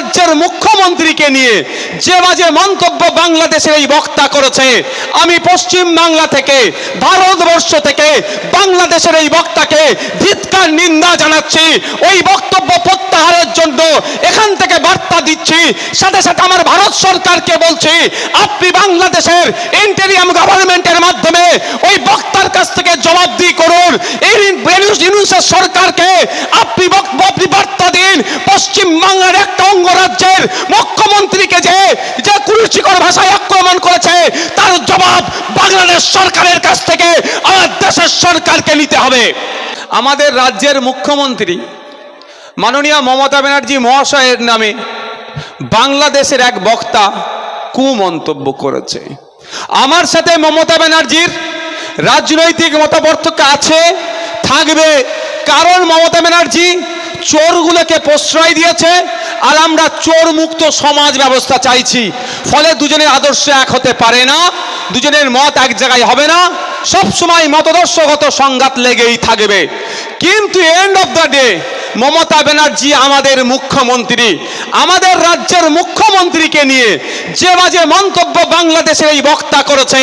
রাজ্যের মুখ্যমন্ত্রীকে নিয়ে যে বাজে মন্তব্য বাংলাদেশের এই বক্তা করেছে, আমি পশ্চিম বাংলা থেকে, ভারতবর্ষ থেকে বাংলাদেশের এই বক্তাকে ধিক্কার নিন্দা জানাচ্ছি। ওই বক্তব্য প্রত্যাহারের জন্য এখান থেকে বার্তা দিচ্ছি। সাথে সাথে আমার ভারত সরকারকে বলছি, আপনি বাংলাদেশের ইন্টেরিয়াম গভর্নমেন্টের মাধ্যমে ওই বক্তার কাছ থেকে জবাবদিহি করুন। এই ইউনূসের সরকারকে আপনি বার্তা দিন, পশ্চিম বাংলার একটা অঙ্গরাজ্যের মুখ্যমন্ত্রীকে যে কুরুচিকর ভাষায় আক্রমণ করেছে, তার জবাব বাংলাদেশ সরকারের কাছ থেকে আমার দেশের সরকারকে নিতে হবে। আমাদের রাজ্যের মুখ্যমন্ত্রী মাননীয় মমতা ব্যানার্জি মহাশয়ের নামে বাংলাদেশের এক বক্তা কুমন্তব্য করেছে। আমার সাথে মমতা ব্যানার্জির রাজনৈতিক মতপার্থক্য আছে, থাকবে, কারণ মমতা ব্যানার্জি চোরগুলোকে প্রশ্রয় দিয়েছে আর আমরা চোর মুক্ত সমাজ ব্যবস্থা চাইছি। ফলে দুজনের আদর্শ এক হতে পারে না, দুজনের মত এক জায়গায় হবে না, সবসময় মতাদর্শগত সংঘাত লেগেই থাকবে। কিন্তু end of the day Mamata Banerjee আমাদের মুখ্যমন্ত্রী, আমাদের রাজ্যের মুখ্যমন্ত্রীকে নিয়ে যে বাজে মন্তব্য বাংলাদেশের এই বক্তা করেছে,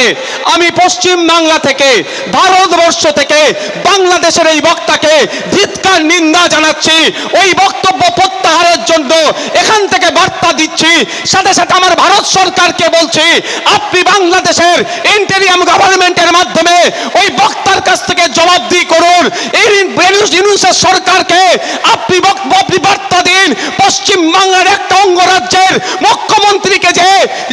আমি পশ্চিম বাংলা থেকে, ভারতবর্ষ থেকে বাংলাদেশের এই বক্তাকে ধিক্কার নিন্দা জানাচ্ছি। ওই বক্তব্য প্রত্যাহারের জন্য এখান থেকে বার্তা দিচ্ছি। সাথে সাথে আমার ভারত সরকারকে বলছি, আপনি বাংলাদেশের ইন্টেরিয়াম গভর্নমেন্টের মাধ্যমে ওই বক্তার কাছ থেকে জবাবদিহি করুন। এই ইউনূসের সরকারকে আপনি বার্তা দিন, পশ্চিম বাংলার একটা অঙ্গরাজ্যের মুখ্যমন্ত্রীকে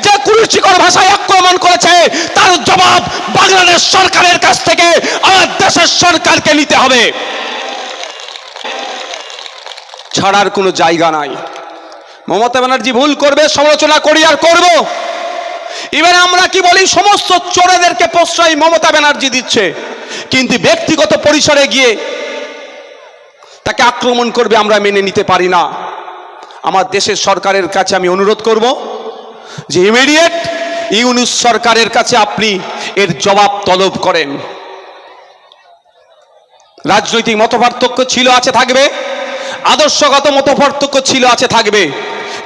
যে কুরুচিকর ভাষায় আক্রমণ করেছে, তার জবাব বাংলাদেশ সরকারের কাছ থেকে আমার দেশের সরকারকে নিতে হবে। ছাড়ার কোনো জায়গা নাই। মমতা ব্যানার্জি ভুল করবে, সমালোচনা করি আর করব। এবার আমরা কি বলি, সমস্ত চোরেদেরকে প্রশ্রয় মমতা ব্যানার্জি দিচ্ছে, কিন্তু ব্যক্তিগত পরিসরে গিয়ে তাকে আক্রমণ করবে আমরা মেনে নিতে পারি না। আমার দেশের সরকারের কাছে আমি অনুরোধ করব যে ইমিডিয়েট ইউনূস সরকারের কাছে আপনি এর জবাব তলব করেন। রাজনৈতিক মতপার্থক্য ছিল, আছে, থাকবে, আদর্শগত মতপার্থক্য ছিল, আছে, থাকবে,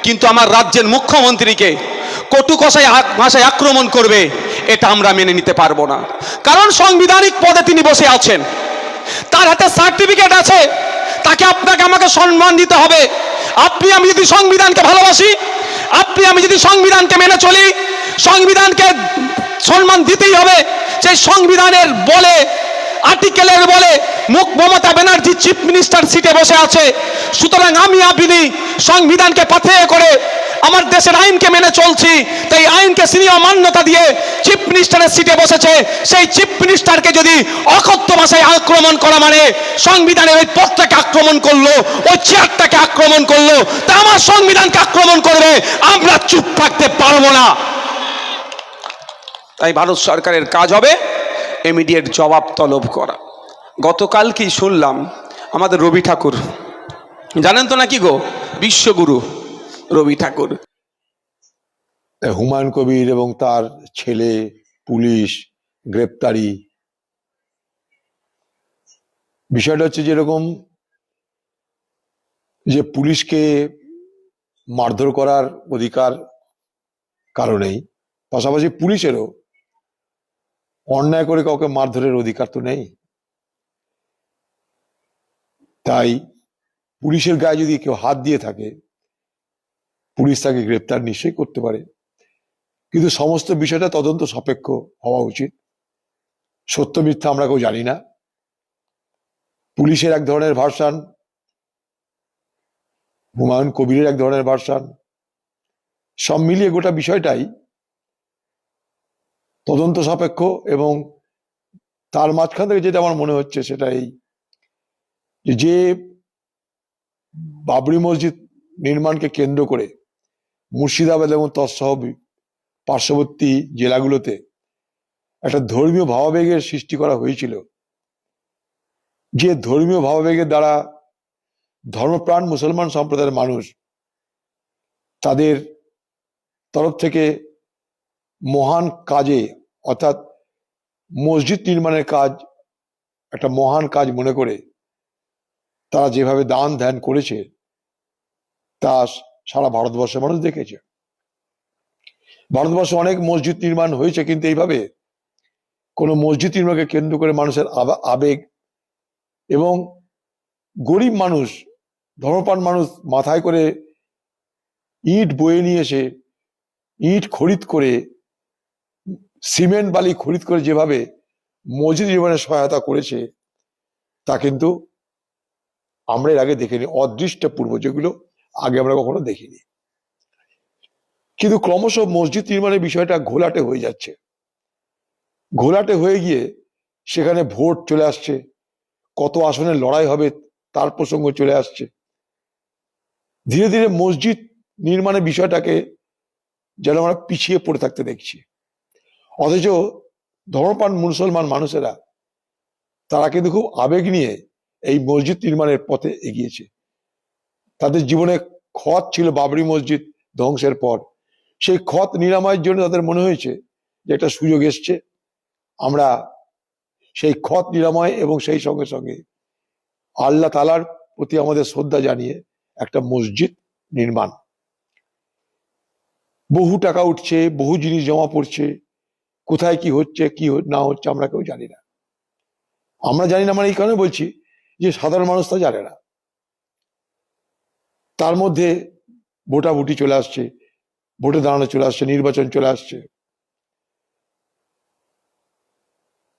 কিন্তু আমার রাজ্যের মুখ্যমন্ত্রীকে কটু ভাষায় আক্রমণ করবে, এটা আমরা মেনে নিতে পারবো না। কারণ সাংবিধানিক পদে তিনি বসে আছেন, তার হাতে সার্টিফিকেট আছে, তাকে আপনাকে আমাকে সম্মান দিতে হবে। আপনি আমি যদি সংবিধানকে ভালোবাসি, আপনি আমি যদি সংবিধানকে মেনে চলি, সংবিধানকে সম্মান দিতেই হবে। সেই সংবিধানের বলে, আর্টিকেলের বলে মমতা ব্যানার্জি চিফ মিনিস্টার সিটে বসে আছে। সুতরাং আমি আপনি সংবিধানকে পাথেয় করে আমার দেশের আইনকে মেনে চলছি, তাই আইনকে সিনিয়র মান্যতা দিয়ে চিফ মিনিস্টারের সিটে বসেছে। সেই চিফ মিনিস্টারকে যদি অকথ্য ভাষায় আক্রমণ করা মানে সংবিধানের ওই পদটাকে আক্রমণ করলো, ওই চেয়ারটাকে আক্রমণ করলো, তা আমার সংবিধানকে আক্রমণ করবে, আমরা চুপ থাকতে পারবো না। তাই ভারত সরকারের কাজ হবে ইমিডিয়েট জবাব তলব করা। গতকাল কি শুনলাম, আমাদের রবি ঠাকুর, জানেন তো নাকি গো, বিশ্বগুরু রবি ঠাকুর, হুমায়ুন কবির এবং তার ছেলে পুলিশ গ্রেপ্তারি, বিষয়টা হচ্ছে যেরকম যে পুলিশকে মারধর করার অধিকার কারণেই, পাশাপাশি পুলিশেরও অন্যায় করে কাউকে মারধরের অধিকার তো নেই। তাই পুলিশের গায়ে যদি কেউ হাত দিয়ে থাকে, পুলিশ তাকে গ্রেপ্তার নিশ্চয়ই করতে পারে, কিন্তু সমস্ত বিষয়টা তদন্ত সাপেক্ষ হওয়া উচিত। সত্য মিথ্যা আমরা কেউ জানি না। পুলিশের এক ধরনের ভার্সান, হুমায়ুন কবিরের এক ধরনের ভার্সান, সব মিলিয়ে গোটা বিষয়টাই তদন্ত সাপেক্ষ। এবং তার মাঝখান থেকে যেটা আমার মনে হচ্ছে সেটা এই যে বাবরি মসজিদ নির্মাণকে কেন্দ্র করে মুর্শিদাবাদ এবং তৎসহ পার্শ্ববর্তী জেলাগুলোতে একটা ধর্মীয় ভাবাবেগের সৃষ্টি করা হয়েছিল, যে ধর্মীয় ভাবাবেগের দ্বারা ধর্মপ্রাণ মুসলমান সম্প্রদায়ের মানুষ তাদের তরফ থেকে মহান কাজে, অর্থাৎ মসজিদ নির্মাণের কাজ একটা মহান কাজ মনে করে তারা যেভাবে দান ধ্যান করেছে, তা সারা ভারতবর্ষের মানুষ দেখেছে। ভারতবর্ষে অনেক মসজিদ নির্মাণ হয়েছে, কিন্তু এইভাবে কোনো মসজিদ নির্মাণকে কেন্দ্র করে মানুষের আবেগ এবং গরিব মানুষ, ধর্মপ্রাণ মানুষ মাথায় করে ইট বয়ে নিয়ে এসে ইট খরিদ করে, সিমেন্ট বালি খরিদ করে যেভাবে মসজিদ নির্মাণে সহায়তা করেছে, তা কিন্তু আমরা এর আগে দেখিনি। অদৃষ্টপূর্ব, যেগুলো আগে আমরা কখনো দেখিনি। কিন্তু ক্রমশ মসজিদ নির্মাণের বিষয়টা ঘোলাটে হয়ে যাচ্ছে। ঘোলাটে হয়ে গিয়ে সেখানে ভোট চলে আসছে, কত আসনে লড়াই হবে তার প্রসঙ্গ চলে আসছে। ধীরে ধীরে মসজিদ নির্মাণের বিষয়টাকে যেন আমরা পিছিয়ে পড়ে থাকতে দেখছি। অথচ ধর্মপ্রাণ মুসলমান মানুষেরা, তারা কিন্তু খুব আবেগ নিয়ে এই মসজিদ নির্মাণের পথে এগিয়েছে। তাদের জীবনে ক্ষত ছিল বাবরি মসজিদ ধ্বংসের পর। সেই ক্ষত নিরাময়ের জন্য তাদের মনে হয়েছে যে একটা সুযোগ এসছে, আমরা সেই ক্ষত নিরাময় এবং সেই সঙ্গে সঙ্গে আল্লাহ তাআলার প্রতি আমাদের শ্রদ্ধা জানিয়ে একটা মসজিদ নির্মাণ। বহু টাকা উঠছে, বহু জিনিস জমা পড়ছে, কোথায় কি হচ্ছে কি না হচ্ছে আমরা কেউ জানি না। আমরা জানি না মানে এই কারণে বলছি যে সাধারণ মানুষ তা জানে না। তার মধ্যে ভোটাভুটি চলে আসছে, ভোটে দাঁড়ানো চলে আসছে, নির্বাচন চলে আসছে।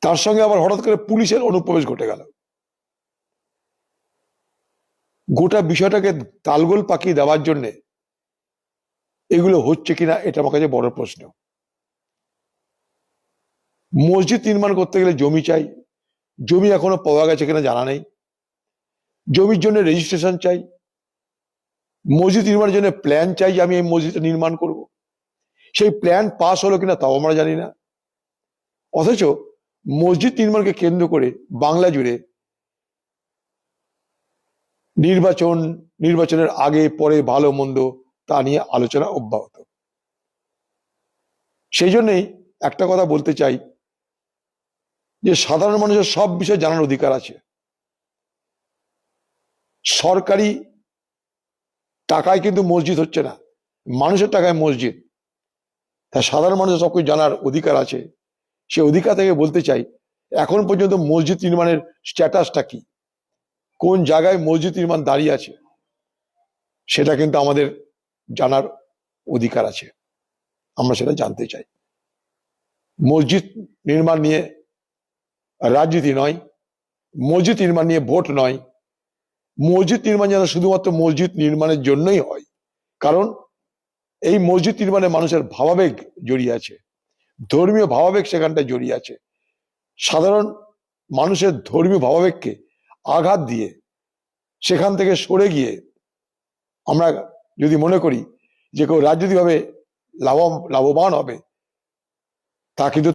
তার সঙ্গে আবার হঠাৎ করে পুলিশের অনুপ্রবেশ ঘটে গেল। গোটা বিষয়টাকে তালগোল পাকিয়ে দেওয়ার জন্য এগুলো হচ্ছে কিনা, এটা আমার কাছে বড় প্রশ্ন। মসজিদ নির্মাণ করতে গেলে জমি চাই, জমি এখনো পাওয়া গেছে কিনা জানা নেই। জমির জন্য রেজিস্ট্রেশন চাই, মসজিদ নির্মাণের জন্য প্ল্যান চাই যে আমি এই মসজিদটা নির্মাণ করব, সেই প্ল্যান পাস হলো কিনা তাও আমরা জানি না। অথচ মসজিদ নির্মাণকে কেন্দ্র করে বাংলা জুড়ে নির্বাচনের আগে পরে ভালো মন্দ তা নিয়ে আলোচনা অব্যাহত। সেই জন্যই একটা কথা বলতে চাই যে সাধারণ মানুষের সব বিষয়ে জানার অধিকার আছে। সরকারি টাকায় কিন্তু মসজিদ হচ্ছে না, মানুষের টাকায় মসজিদ। তা সাধারণ মানুষের সবকিছু জানার অধিকার আছে। সে অধিকার থেকে বলতে চাই, এখন পর্যন্ত মসজিদ নির্মাণের স্ট্যাটাসটা কি, কোন জায়গায় মসজিদ নির্মাণ দাঁড়িয়ে আছে, সেটা কিন্তু আমাদের জানার অধিকার আছে। আমরা সেটা জানতে চাই। মসজিদ নির্মাণ নিয়ে রাজনীতি নয়, মসজিদ নির্মাণ নিয়ে ভোট নয়। মসজিদ নির্মাণ যেন শুধুমাত্র মসজিদ নির্মাণের জন্যই হয়, কারণ এই মসজিদ নির্মাণে মানুষের ভাবাবেগ জড়িয়ে আছে, ধর্মীয় ভাবাবেগ সেখানটায় জড়িয়ে আছে। সাধারণ মানুষের ধর্মীয় ভাবাবেগকে আঘাত দিয়ে সেখান থেকে সরে গিয়ে আমরা যদি মনে করি যে কেউ রাজনৈতিকভাবে লাভবান হবে, তা কিন্তু